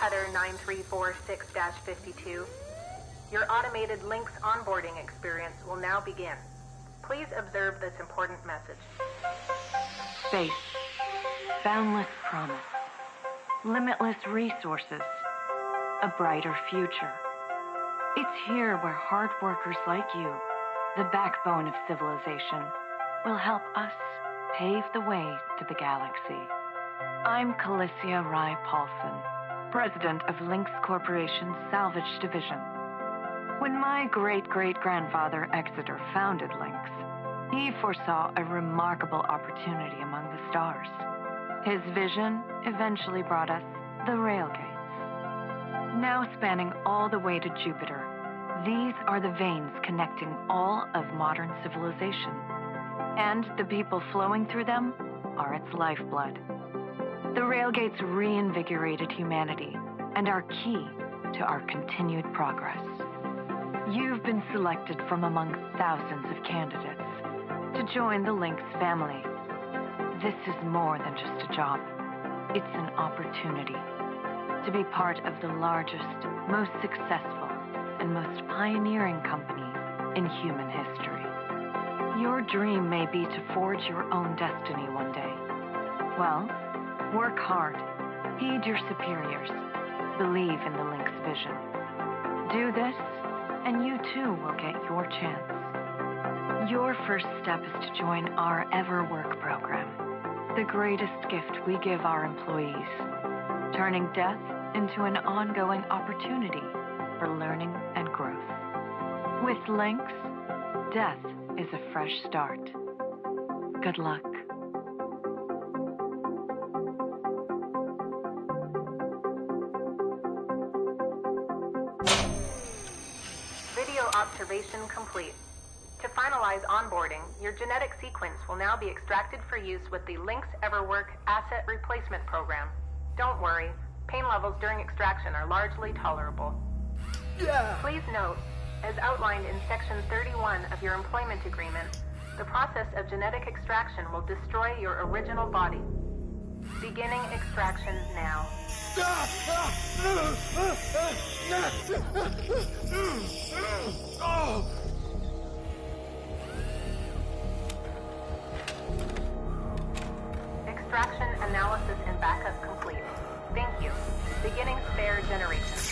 Cutter 9346-52. Your automated Lynx onboarding experience will now begin. Please observe this important message. Space. Boundless promise. Limitless resources. A brighter future. It's here where hard workers like you, the backbone of civilization, will help us pave the way to the galaxy. I'm Calicia Rye Paulson, president of Lynx Corporation's Salvage Division. When my great-great-grandfather Exeter founded Lynx, he foresaw a remarkable opportunity among the stars. His vision eventually brought us the railgates. Now spanning all the way to Jupiter, these are the veins connecting all of modern civilization. And the people flowing through them are its lifeblood. The railgates reinvigorated humanity and are key to our continued progress. You've been selected from among thousands of candidates to join the Lynx family. This is more than just a job. It's an opportunity to be part of the largest, most successful, and most pioneering company in human history. Your dream may be to forge your own destiny one day. Well, work hard, heed your superiors, believe in the Lynx vision. Do this, and you too will get your chance. Your first step is to join our Ever Work program, the greatest gift we give our employees, turning death into an ongoing opportunity for learning and growth. With Lynx, death is a fresh start. Good luck. Video observation complete. To finalize onboarding, your genetic sequence will now be extracted for use with the Lynx EverWork Asset Replacement Program. Don't worry, pain levels during extraction are largely tolerable. Please note, as outlined in Section 31 of your employment agreement, the process of genetic extraction will destroy your original body. Beginning extraction now. Extraction analysis and backup complete. Thank you. Beginning spare generation.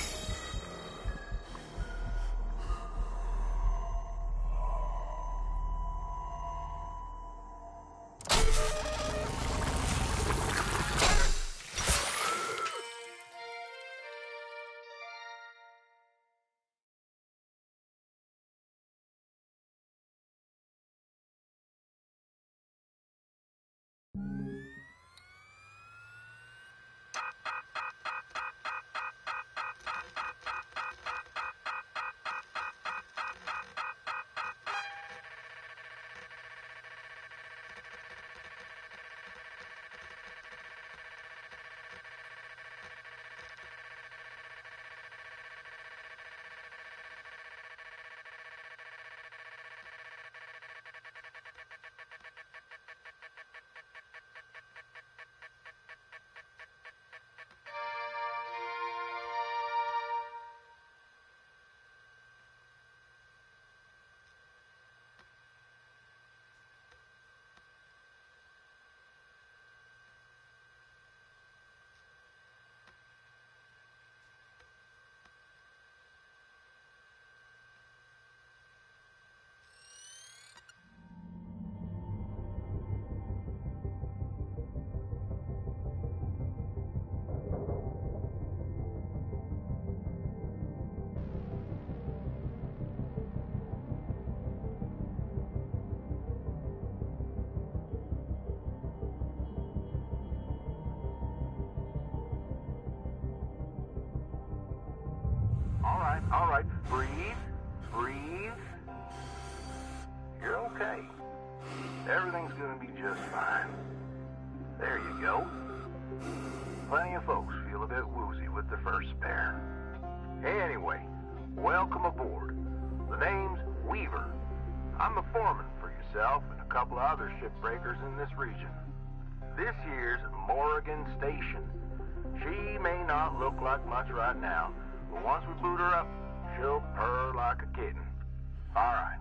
All right, breathe. You're okay. Everything's gonna be just fine. There you go. Plenty of folks feel a bit woozy with the first spare. Anyway, welcome aboard. The name's Weaver. I'm the foreman for yourself and a couple of other shipbreakers in this region. This here's Morrigan Station. She may not look like much right now, but once we boot her up, she'll purr like a kitten. Alright,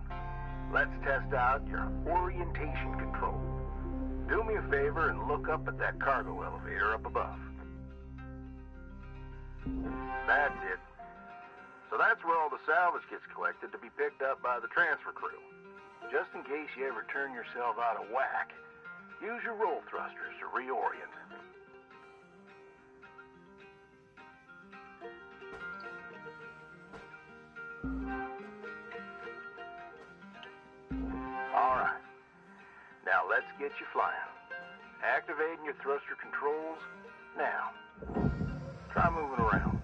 let's test out your orientation control. Do me a favor and look up at that cargo elevator up above. That's it. So that's where all the salvage gets collected to be picked up by the transfer crew. Just in case you ever turn yourself out of whack, use your roll thrusters to reorient. Alright. Now let's get you flying. Activating your thruster controls now. Try moving around.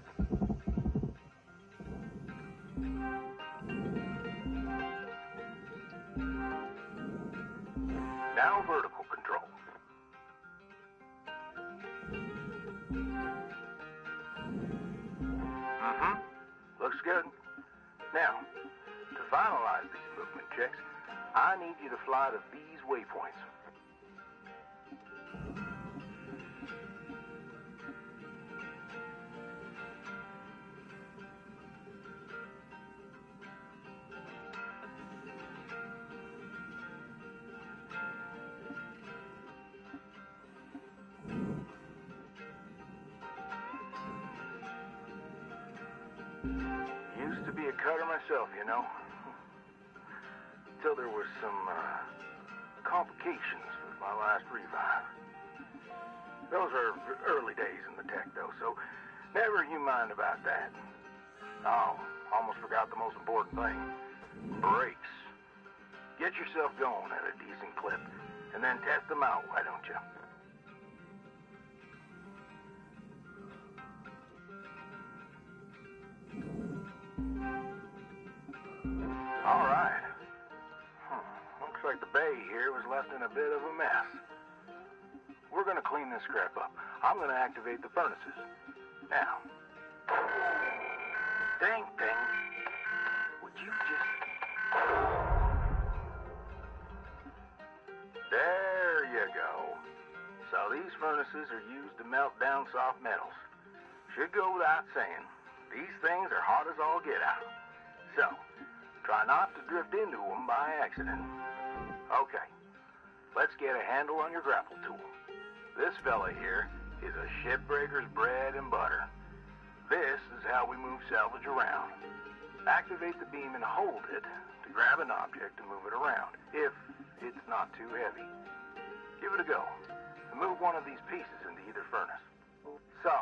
Now vertical control. Looks good. Now, to finalize these movement checks, I need you to fly to these waypoints. Used to be a cutter myself, you know. Until there was some complications with my last revive. Those are early days in the tech, though, so never you mind about that. Oh, almost forgot the most important thing. Brakes. Get yourself going at a decent clip, and then test them out, why don't you? All right. Looks like the bay here was left in a bit of a mess. We're going to clean this crap up. I'm going to activate the furnaces. Now. Dang thing. Would you just... There you go. So these furnaces are used to melt down soft metals. Should go without saying, these things are hot as all get out. So, try not to drift into them by accident. Okay, let's get a handle on your grapple tool. This fella here is a shipbreaker's bread and butter. This is how we move salvage around. Activate the beam and hold it to grab an object and move it around, if it's not too heavy. Give it a go, and move one of these pieces into either furnace. So,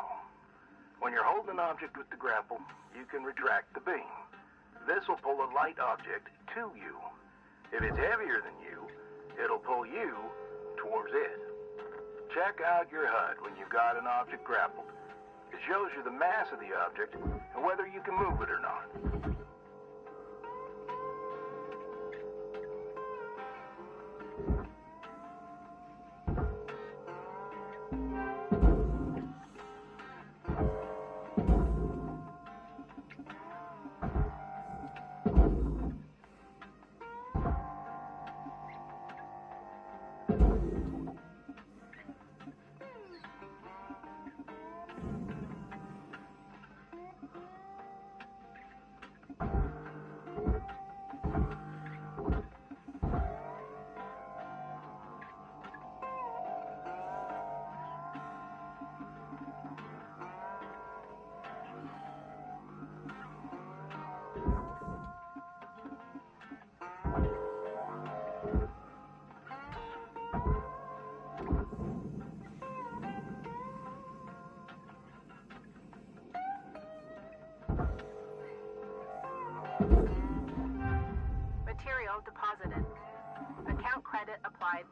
when you're holding an object with the grapple, you can retract the beam. This will pull a light object to you. If it's heavier than you, it'll pull you towards it. Check out your HUD when you've got an object grappled. It shows you the mass of the object and whether you can move it or not. Material deposited. Account credit applied.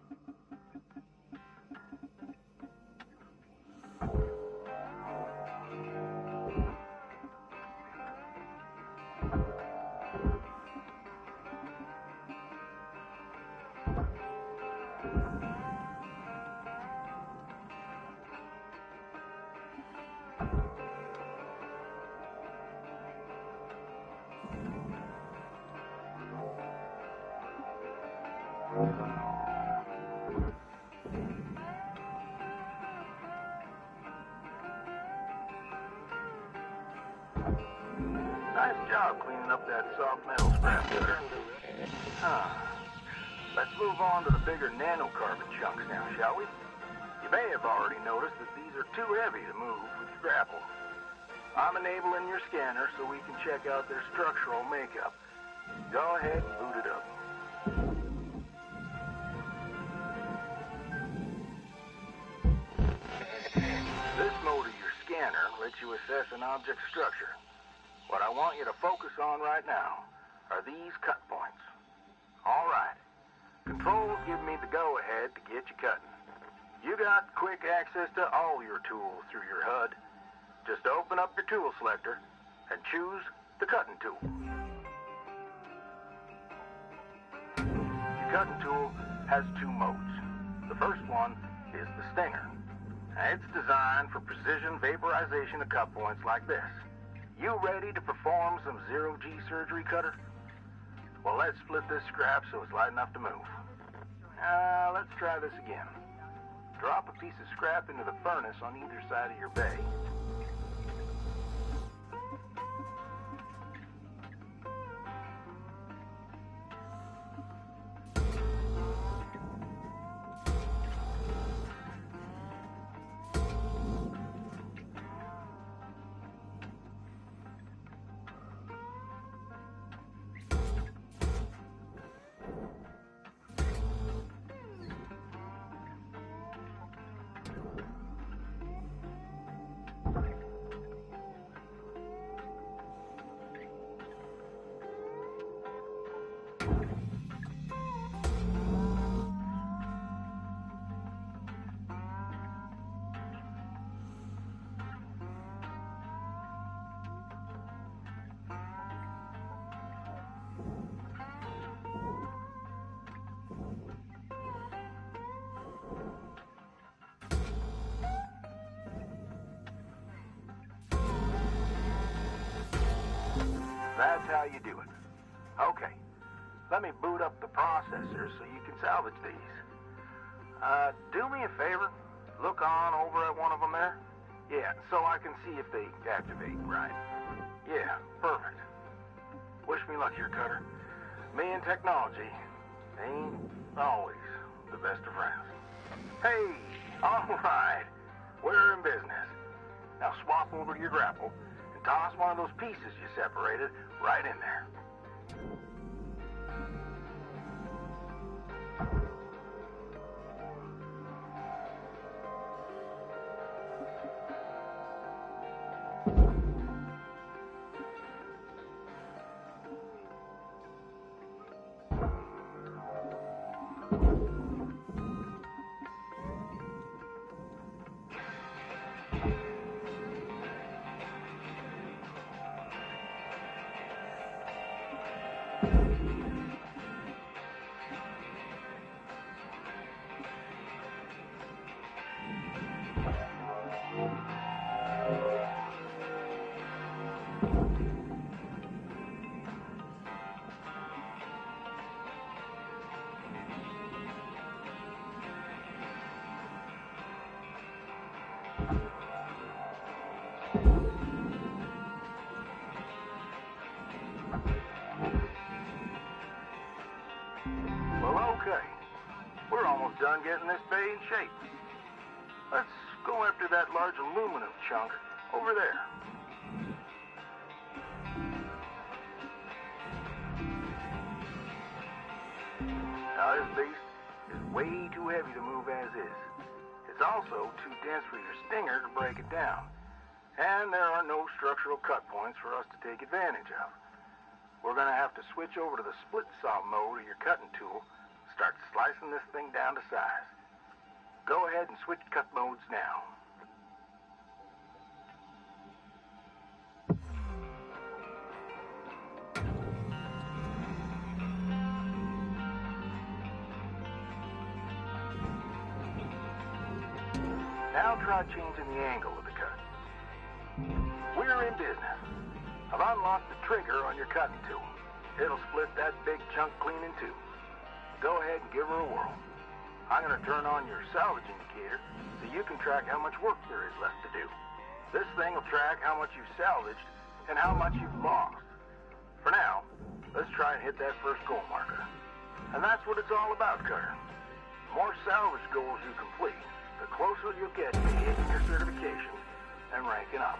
Nice job cleaning up that soft metal scrap cutter. Let's move on to the bigger nanocarbon chunks now, shall we? You may have already noticed that these are too heavy to move with your grapple. I'm enabling your scanner so we can check out their structural makeup. Go ahead and boot it up. This mode of your scanner lets you assess an object's structure. What I want you to focus on right now are these cut points. All right. Controls give me the go-ahead to get you cutting. You got quick access to all your tools through your HUD. Just open up your tool selector and choose the cutting tool. Your cutting tool has two modes. The first one is the stinger. It's designed for precision vaporization of cut points like this. You ready to perform some zero-G surgery, Cutter? Well, let's split this scrap so it's light enough to move. Let's try this again. Drop a piece of scrap into the furnace on either side of your bay. That's how you do it. Okay, let me boot up the processor so you can salvage these. Do me a favor, look on over at one of them there. Yeah, so I can see if they activate right. Yeah, perfect. Wish me luck here, Cutter. Me and technology ain't always the best of friends. Hey, all right, we're in business. Now swap over to your grapple and toss one of those pieces you separated right in there. Well, okay. We're almost done getting this bay in shape. Let's go after that large aluminum chunk over there. Now, this beast is way too heavy to move as is. It's also too dense for your stinger to break it down. And there are no structural cut points for us to take advantage of. We're going to have to switch over to the split saw mode of your cutting tool, start slicing this thing down to size. Go ahead and switch cut modes now. Now try changing the angle of the cut. We're in business. I've unlocked the trigger on your cutting tool. It'll split that big chunk clean in two. Go ahead and give her a whirl. I'm going to turn on your salvage indicator so you can track how much work there is left to do. This thing will track how much you've salvaged and how much you've lost. For now, let's try and hit that first goal marker. And that's what it's all about, Cutter. The more salvage goals you complete, the closer you'll get to hitting your certification and ranking up.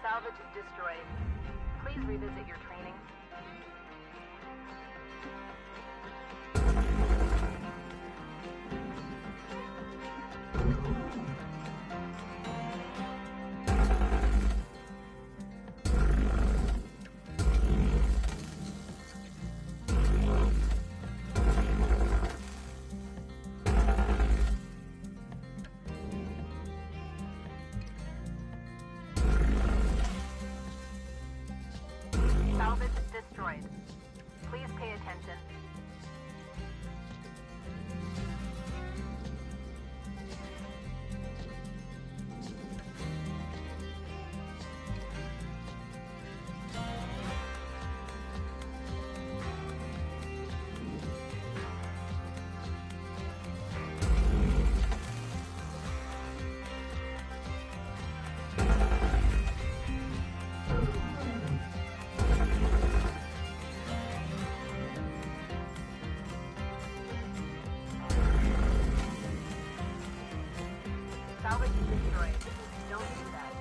Salvage is destroyed. Please revisit your training. Salvage destroyed. Please pay attention. Salvage is destroyed. Don't do that.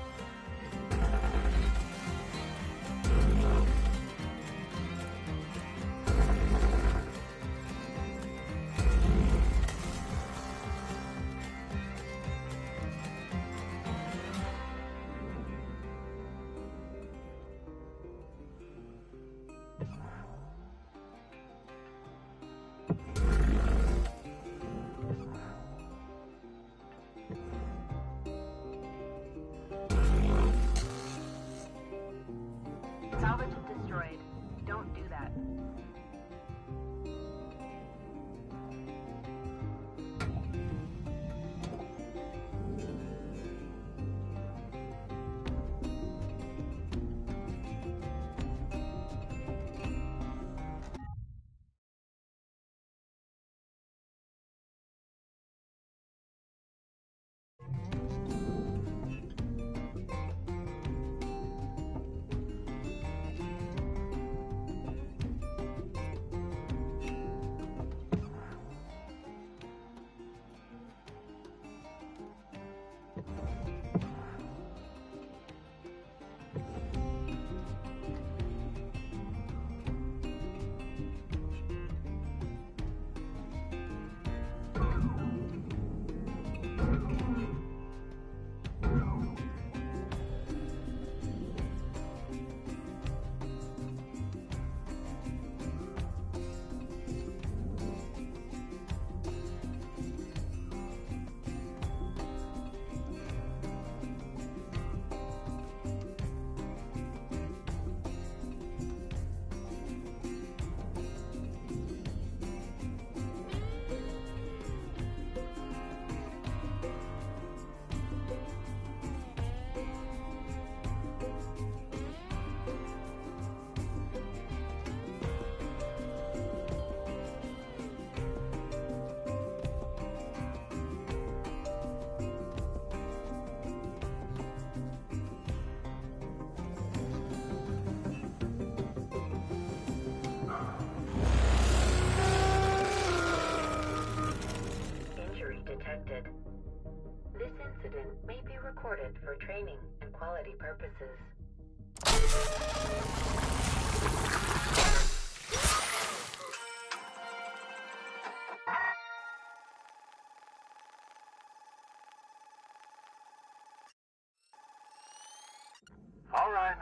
This incident may be recorded for training and quality purposes.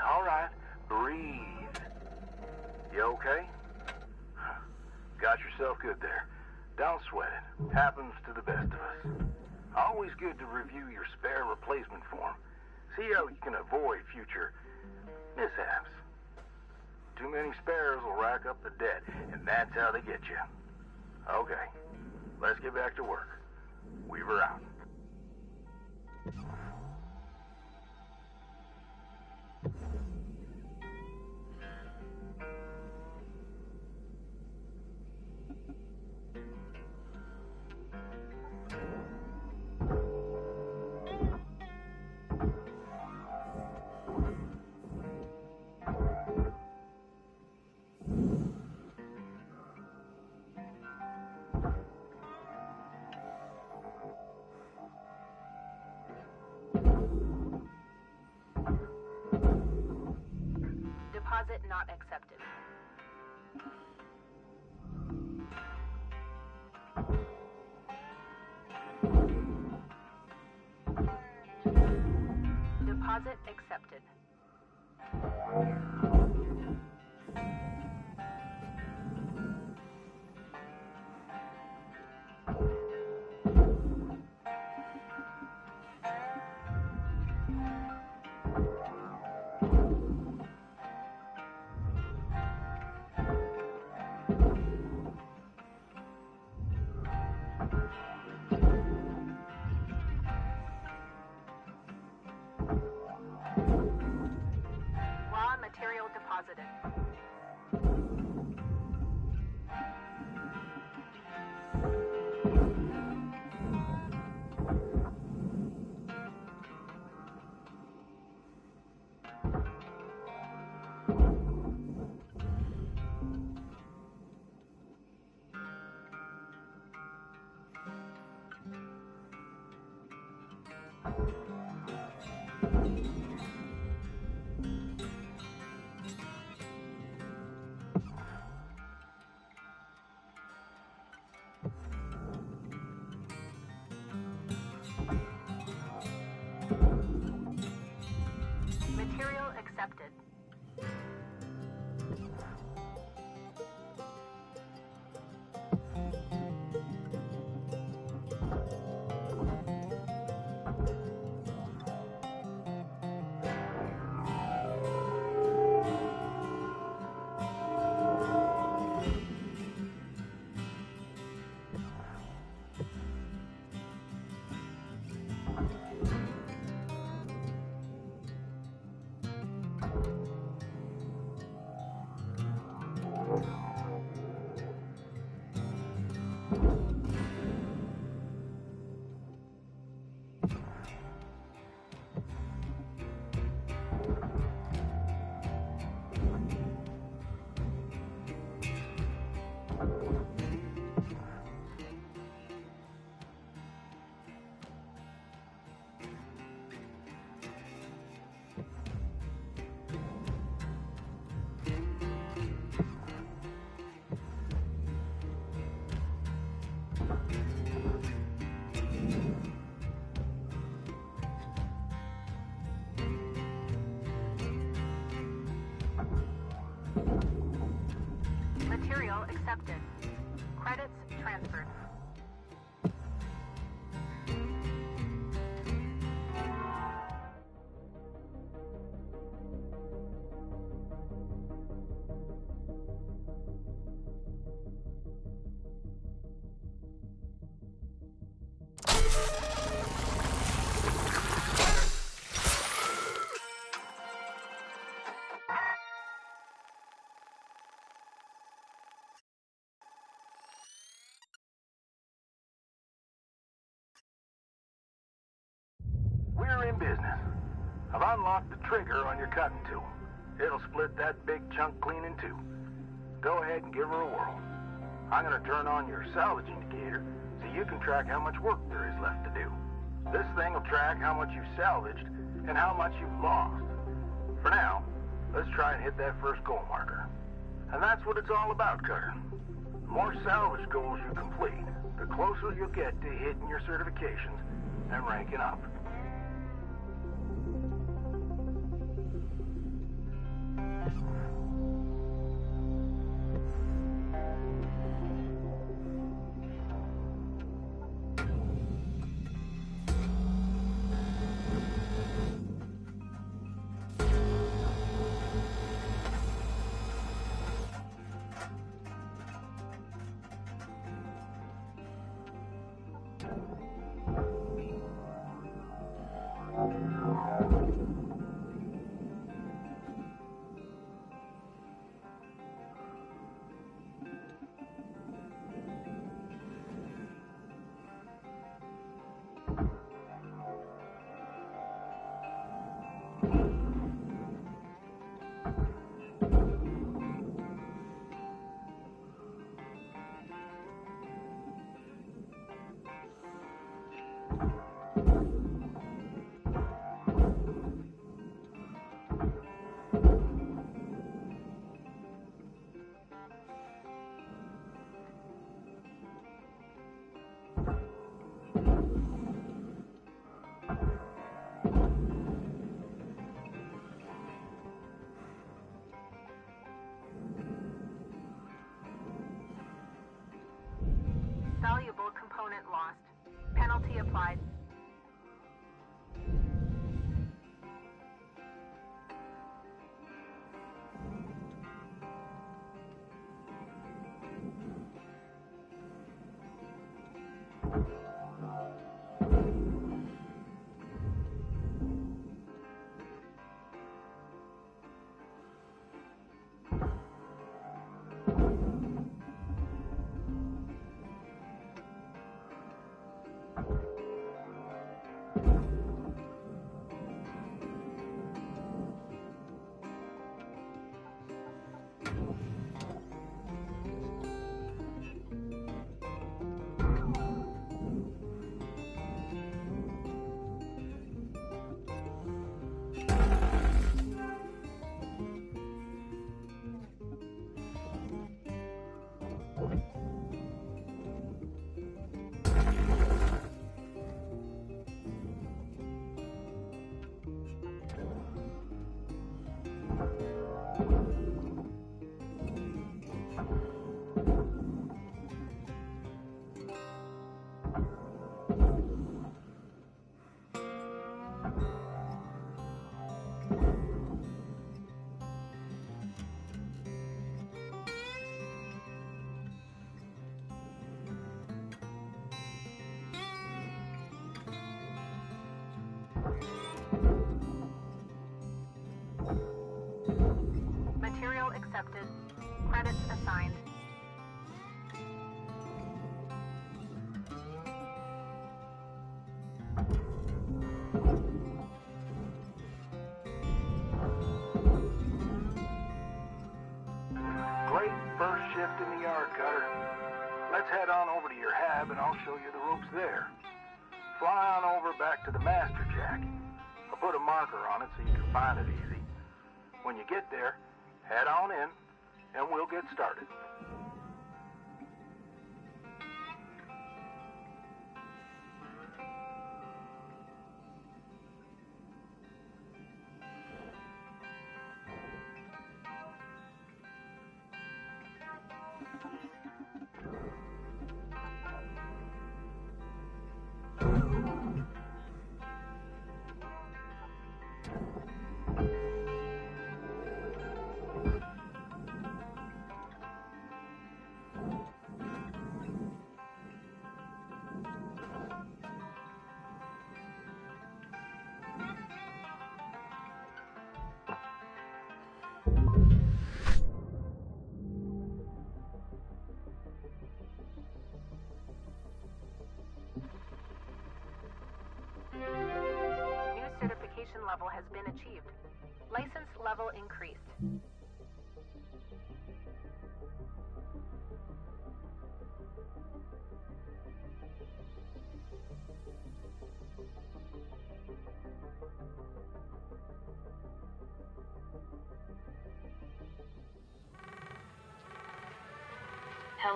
All right. Breathe. You okay? Got yourself good there. Don't sweat it. Happens to the best of us. Always good to review your spare replacement form. See how you can avoid future mishaps. Too many spares will rack up the debt, and that's how they get you. Okay, let's get back to work. Weaver out. Deposit not accepted. Deposit accepted. Raw material deposited. Material accepted. Material accepted. Credits transferred. We're in business. I've unlocked the trigger on your cutting tool. It'll split that big chunk clean in two. Go ahead and give her a whirl. I'm gonna turn on your salvage indicator so you can track how much work there is left to do. This thing will track how much you've salvaged and how much you've lost. For now, let's try and hit that first goal marker. And that's what it's all about, Cutter. The more salvage goals you complete, the closer you'll get to hitting your certifications and ranking up. Valuable component lost. Penalty applied. Material accepted. Credits assigned. Great first shift in the yard, Cutter. Let's head on over to your hab and I'll show you the ropes there. Fly on over back to the master jack. I'll put a marker on it so you can find it easy. When you get there, head on in and we'll get started. New certification level has been achieved. License level increased.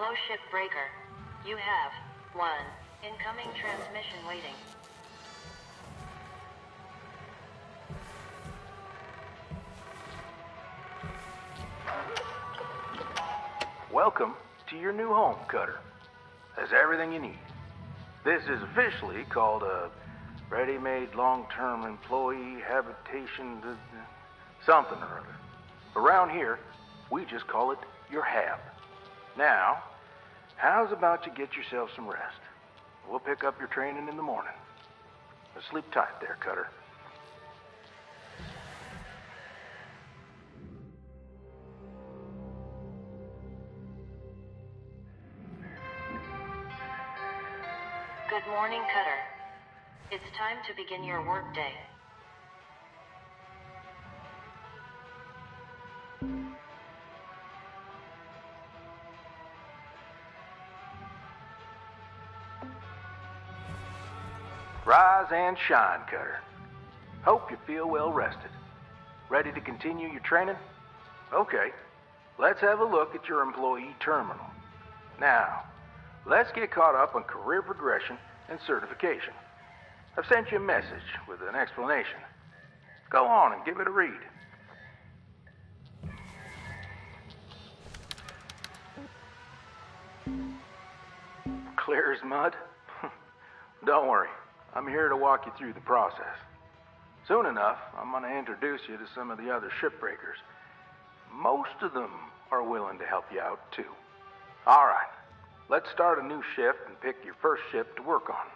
Hello, Shipbreaker. You have one incoming transmission waiting. Welcome to your new home, Cutter. Has everything you need. This is officially called a ready-made long-term employee habitation something or other. Around here, we just call it your hab. Now, how's about you get yourself some rest? We'll pick up your training in the morning. Now sleep tight there, Cutter. Good morning, Cutter. It's time to begin your workday. Rise and shine, Cutter. Hope you feel well rested. Ready to continue your training? Okay, let's have a look at your employee terminal. Now, let's get caught up on career progression and certification. I've sent you a message with an explanation. Go on and give it a read. Clear as mud? Don't worry, I'm here to walk you through the process. Soon enough, I'm going to introduce you to some of the other shipbreakers. Most of them are willing to help you out, too. All right. Let's start a new shift and pick your first ship to work on.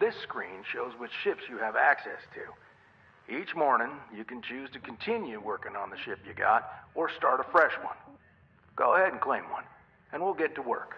This screen shows which ships you have access to. Each morning, you can choose to continue working on the ship you got or start a fresh one. Go ahead and claim one, and we'll get to work.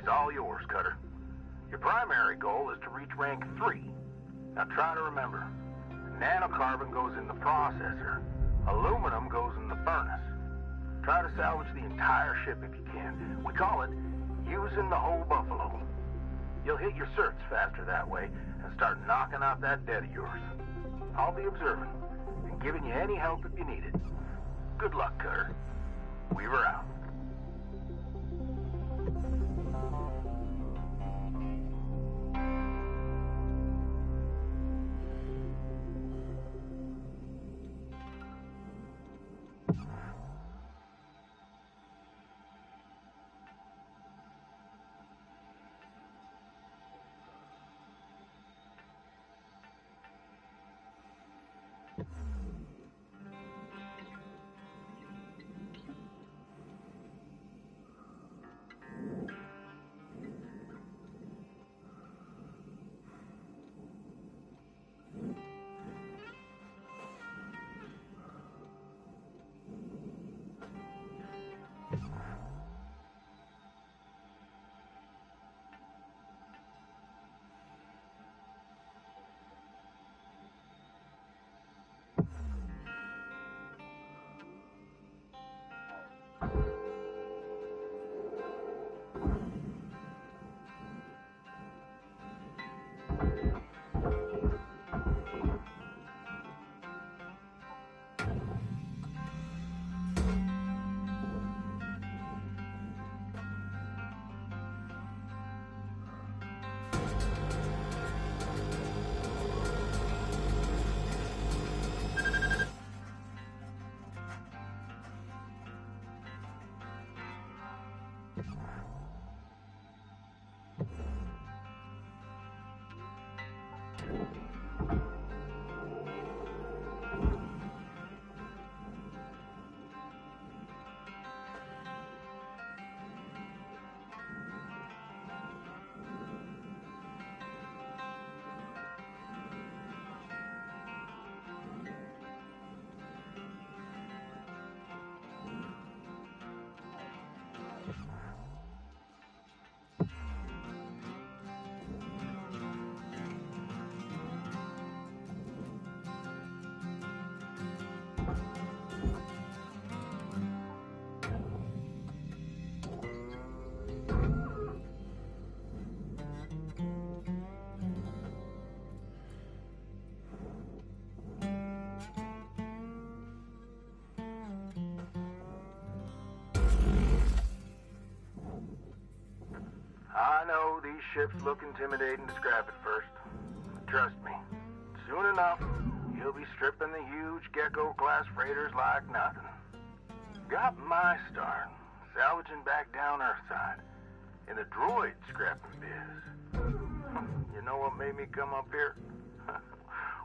All yours, Cutter. Your primary goal is to reach rank 3. Now try to remember, nanocarbon goes in the processor, aluminum goes in the furnace. Try to salvage the entire ship if you can. We call it using the whole buffalo. You'll hit your certs faster that way and start knocking out that debt of yours. I'll be observing and giving you any help if you need it. Good luck, Cutter. Weaver out. These ships look intimidating to scrap at first. Trust me, soon enough, you'll be stripping the huge Gecko-class freighters like nothing. Got my start, salvaging back down Earthside, in the droid scrapping biz. You know what made me come up here?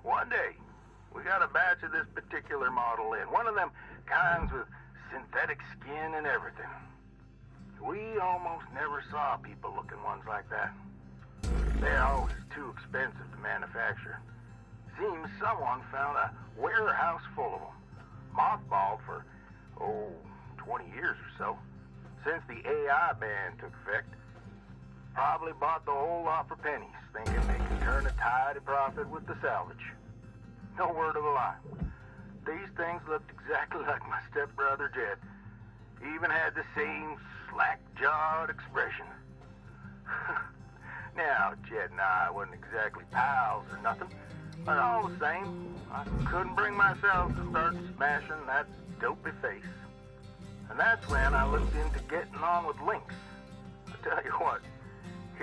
One day, we got a batch of this particular model in, one of them kinds with synthetic skin and everything. We almost never saw people-looking ones like that. They're always too expensive to manufacture. Seems someone found a warehouse full of them, mothballed for, 20 years or so. Since the AI ban took effect, probably bought the whole lot for pennies, thinking they could turn a tidy profit with the salvage. No word of a lie. These things looked exactly like my stepbrother Jed. Even had the same slack-jawed expression. Now, Jed and I wasn't exactly pals or nothing, but all the same, I couldn't bring myself to start smashing that dopey face. And that's when I looked into getting on with Lynx. I tell you what,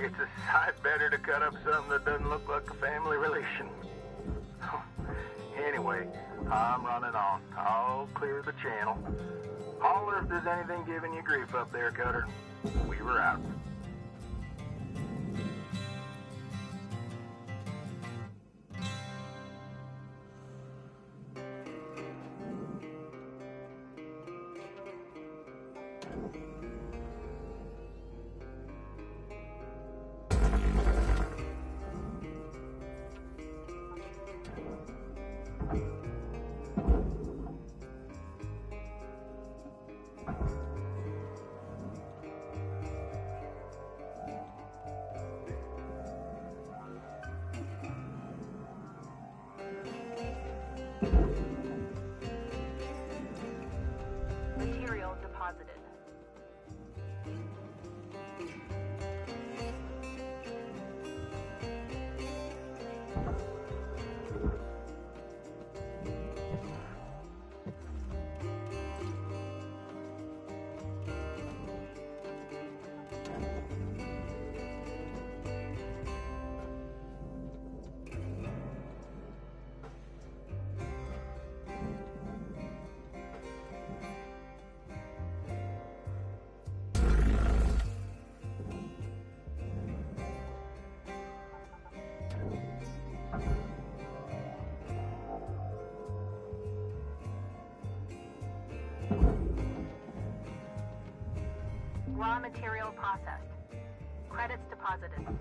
It's a sight better to cut up something that doesn't look like a family relation. Anyway, I'm running on. I'll clear the channel. Holler if there's anything giving you grief up there, Cutter. We were out. Material deposited. Raw material processed. Credits deposited.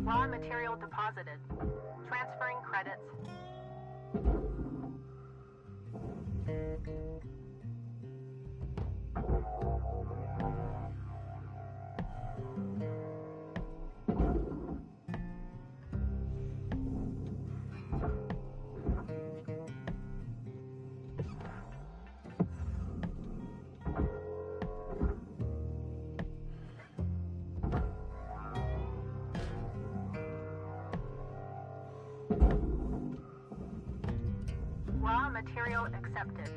Raw material deposited. Transferring credits. Raw material accepted.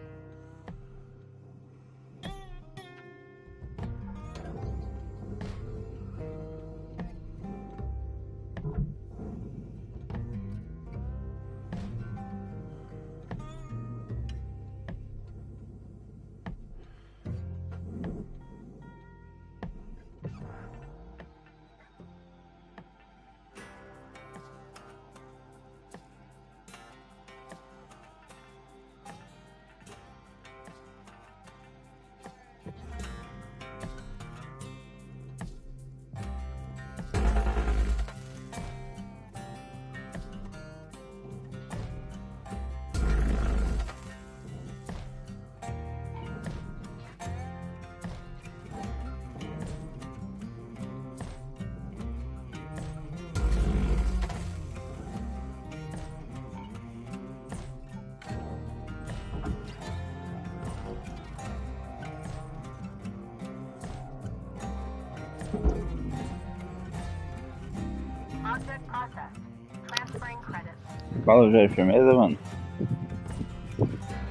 Object processed. Transferring credits. Fala, Jair, firmeza, mano?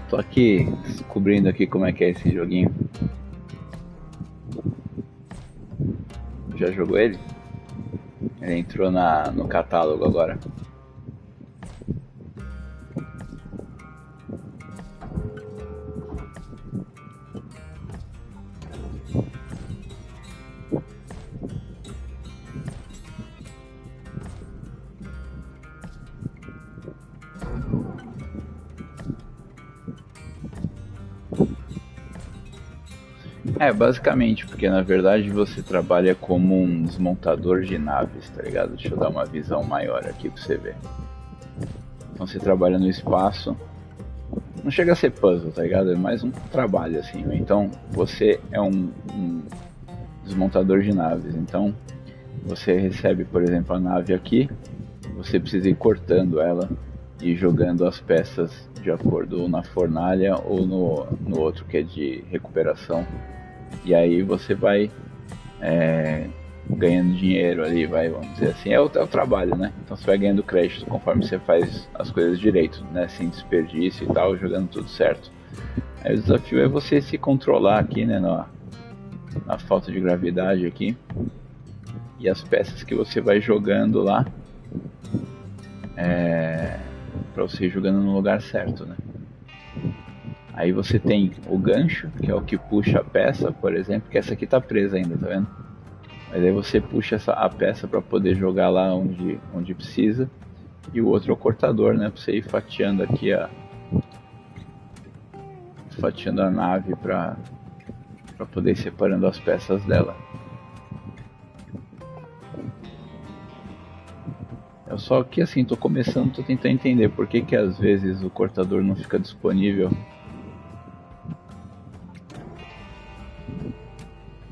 Tô aqui descobrindo aqui como é que é esse joguinho. Já jogou ele? Ele entrou no catálogo agora. É, basicamente, porque na verdade você trabalha como um desmontador de naves, tá ligado? Deixa eu dar uma visão maior aqui pra você ver. Então você trabalha no espaço, não chega a ser puzzle, tá ligado? É mais um trabalho assim. Então você é um desmontador de naves, então você recebe, por exemplo, a nave aqui, você precisa ir cortando ela e jogando as peças de acordo ou na fornalha ou no outro que é de recuperação. E aí você vai ganhando dinheiro ali, vamos dizer assim, é o trabalho, né? Então você vai ganhando crédito conforme você faz as coisas direito, né? Sem desperdício e tal, jogando tudo certo. Aí o desafio é você se controlar aqui, né? Na falta de gravidade aqui. E as peças que você vai jogando lá para você ir jogando no lugar certo, né? Aí você tem o gancho, que é o que puxa a peça, por exemplo, que essa aqui tá presa ainda, tá vendo? Mas aí você puxa a peça para poder jogar lá onde precisa. E o outro é o cortador, né? Pra você ir fatiando aqui fatiando a nave para poder ir separando as peças dela. Eu só que assim, tô começando, tô tentando entender por que às vezes o cortador não fica disponível.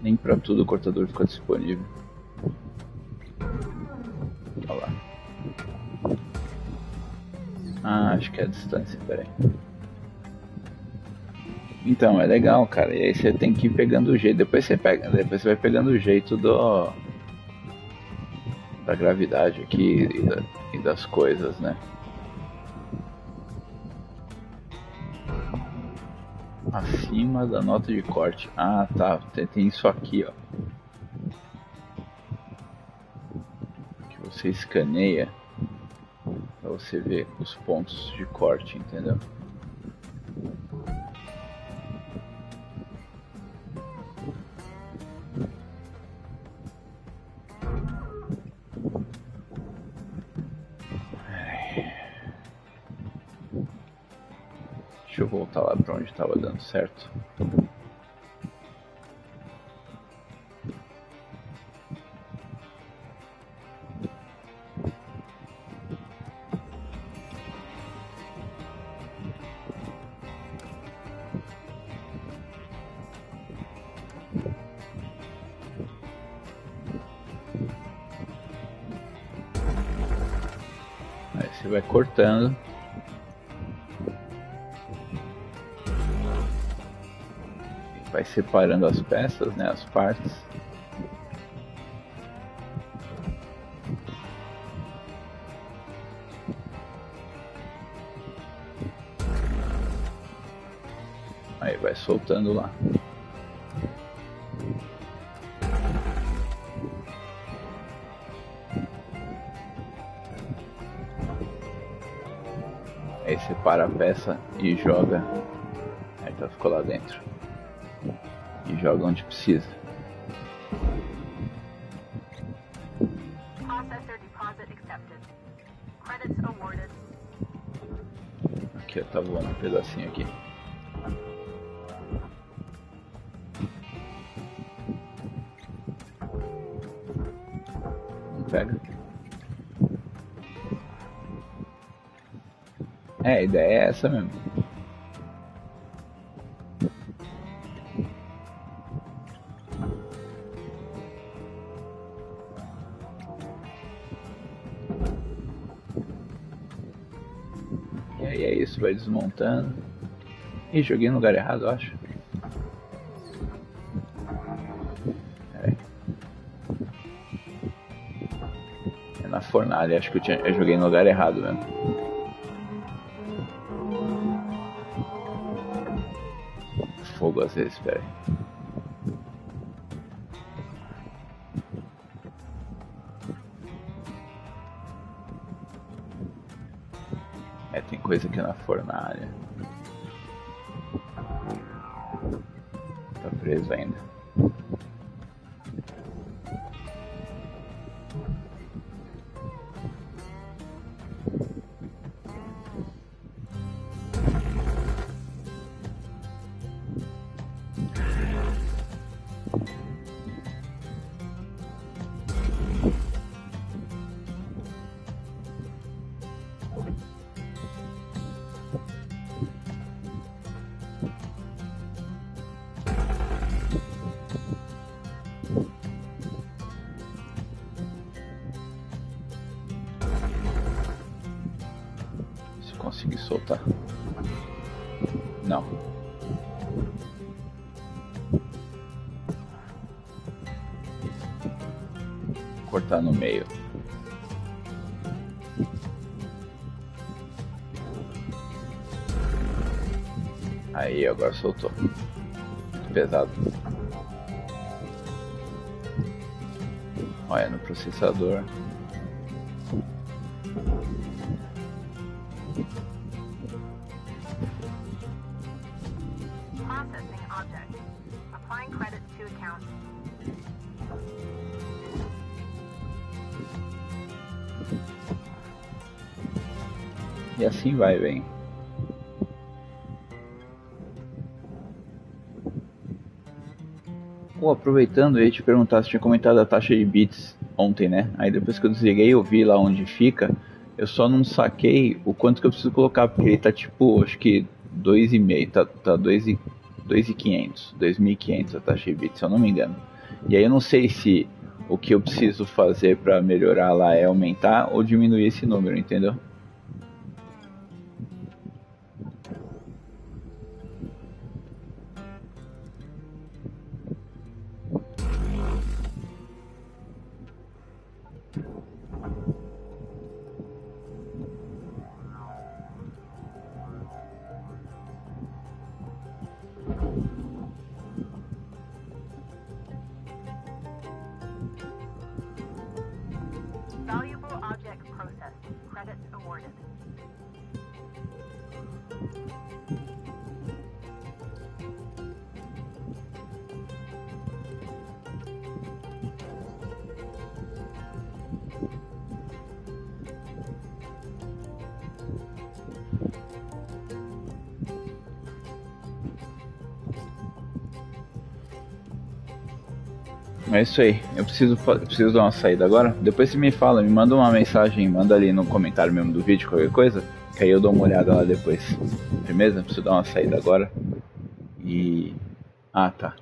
Nem pra tudo o cortador fica disponível. Olha lá. Ah, acho que é a distância, peraí. Então, é legal, cara. E aí você tem que ir pegando o jeito. Depois você vai pegando o jeito da gravidade aqui e das coisas, né? Acima da nota de corte. Ah, tá. Tem isso aqui, ó. Que você escaneia pra você ver os pontos de corte, entendeu? Deixa eu voltar lá pra onde estava dando certo. Aí você vai cortando. Vai separando as peças, né, as partes. Aí vai soltando lá. Aí separa a peça e joga. Aí tá, ficou lá dentro. E joga onde precisa. Processor deposit accepted. Credits awarded. Aqui, ó, tá voando um pedacinho aqui. Não pega? É, a ideia é essa mesmo. E aí é isso, vai desmontando. Ih, joguei no lugar errado, eu acho. É na fornalha, acho que eu joguei no lugar errado mesmo. Fogo às vezes, pera aí. Tem coisa aqui na fornalha. Tá preso ainda. cortar no meio. Aí, agora soltou. Muito pesado. Olha, no processador. Processing object. Applying credits to account. E assim vai, bem. Pô, aproveitando, eu ia te perguntar, você tinha comentado a taxa de bits ontem, né? Aí depois que eu desliguei, eu vi lá onde fica. Eu só não saquei o quanto que eu preciso colocar, porque ele tá tipo, acho que 2,5, tá 2.500, 2.500 a taxa de bits, se eu não me engano. E aí eu não sei se o que eu preciso fazer pra melhorar lá é aumentar ou diminuir esse número, entendeu? Valuable object processed. Credits awarded. É isso aí, eu preciso dar uma saída agora. Depois você me fala, me manda uma mensagem, manda ali no comentário mesmo do vídeo, qualquer coisa, que aí eu dou uma olhada lá depois. Firmeza? Preciso dar uma saída agora. E... ah, tá.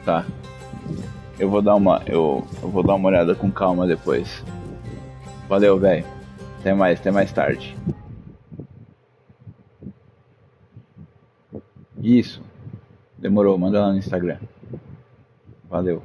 Tá. Eu vou dar uma olhada com calma depois. Valeu, velho. Até mais tarde. Isso. Demorou, manda lá no Instagram. Valeu.